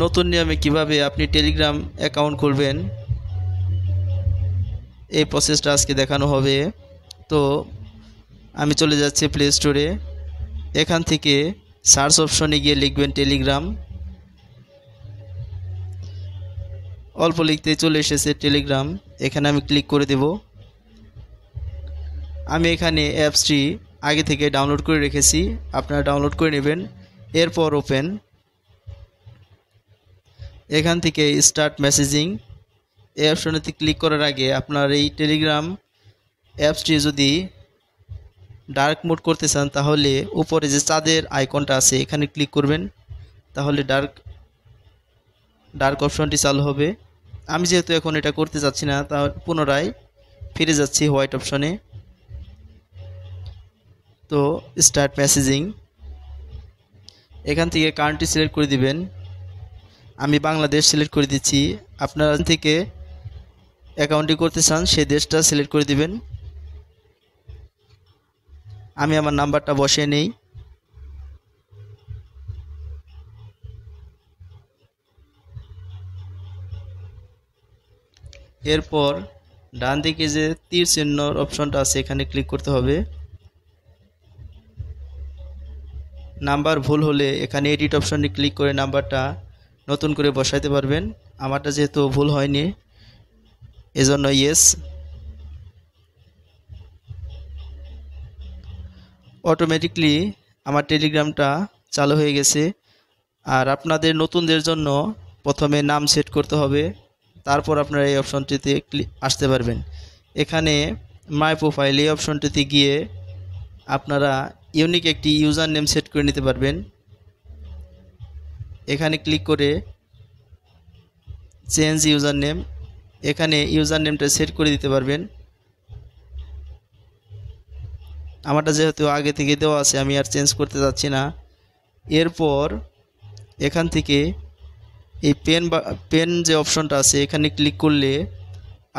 নতুন নিয়মে কিভাবে আপনি টেলিগ্রাম অ্যাকাউন্ট খুলবেন এই প্রসেসটা আজকে দেখানো হবে। তো আমি চলে যাচ্ছি প্লে স্টোরে। এখান থেকে সার্চ অপশনে গিয়ে লিখবেন টেলিগ্রাম। অল্প লিখতেই চলে এসেছে টেলিগ্রাম। এখানে আমি ক্লিক করে দেব। আমি এখানে অ্যাপসটি আগে থেকে ডাউনলোড করে রেখেছি, আপনারা ডাউনলোড করে নেবেন। এরপর ওপেন। এখান থেকে স্টার্ট মেসেজিং এই অপশনেতে ক্লিক করার আগে আপনার এই টেলিগ্রাম অ্যাপসটি যদি ডার্ক মোড করতে চান তাহলে উপরে যে চাঁদের আইকনটা আছে এখানে ক্লিক করবেন, তাহলে ডার্ক অপশনটি চালু হবে। আমি যেহেতু এখন এটা করতে চাচ্ছি না, তা পুনরায় ফিরে যাচ্ছি হোয়াইট অপশনে। তো স্টার্ট মেসেজিং, এখান থেকে কান্ট্রি সিলেক্ট করে দিবেন। আমি বাংলাদেশ সিলেক্ট করে দিচ্ছি। আপনারা থেকে অ্যাকাউন্টটি করতে চান সেই দেশটা সিলেক্ট করে দিবেন। আমি আমার নাম্বারটা বসিয়ে নেই। এরপর ডান দিকে যে তীর চিহ্নর অপশনটা আছে এখানে ক্লিক করতে হবে। নাম্বার ভুল হলে এখানে এডিট অপশনে ক্লিক করে নাম্বারটা নতুন করে বসাইতে পারবেন। আমারটা যেহেতু ভুল হয়নি এজন্য ইয়েস। অটোমেটিকলি আমার টেলিগ্রামটা চালু হয়ে গেছে। আর আপনাদের নতুনদের জন্য প্রথমে নাম সেট করতে হবে, তারপর আপনারা এই অপশনটিতে আসতে পারবেন। এখানে মাই প্রোফাইল এই অপশনটিতে গিয়ে আপনারা ইউনিক একটি ইউজার নেম সেট করে নিতে পারবেন। এখানে ক্লিক করে চেঞ্জ ইউজার নেম, এখানে ইউজার নেমটা সেট করে দিতে পারবেন। আমারটা যেহেতু আগে থেকে দেওয়া আছে আমি আর চেঞ্জ করতে যাচ্ছি না। এরপর এখান থেকে এই পেন যে অপশনটা আছে এখানে ক্লিক করলে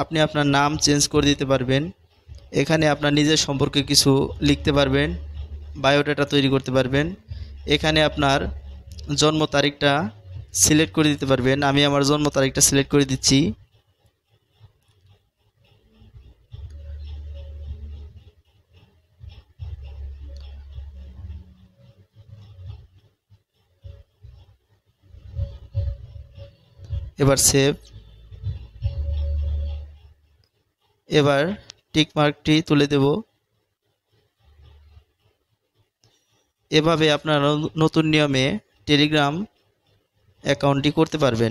আপনি আপনার নাম চেঞ্জ করে দিতে পারবেন। এখানে আপনার নিজের সম্পর্কে কিছু লিখতে পারবেন, বায়োডাটা তৈরি করতে পারবেন। এখানে আপনার জন্ম তারিখটা সিলেক্ট করে দিতে পারবেন। আমি আমার জন্ম তারিখটা সিলেক্ট করে দিচ্ছি। এবার সেভ। এবার টিক মার্কটি তুলে দেব। এভাবে আপনারা নতুন নিয়মে টেলিগ্রাম অ্যাকাউন্টটি করতে পারবেন।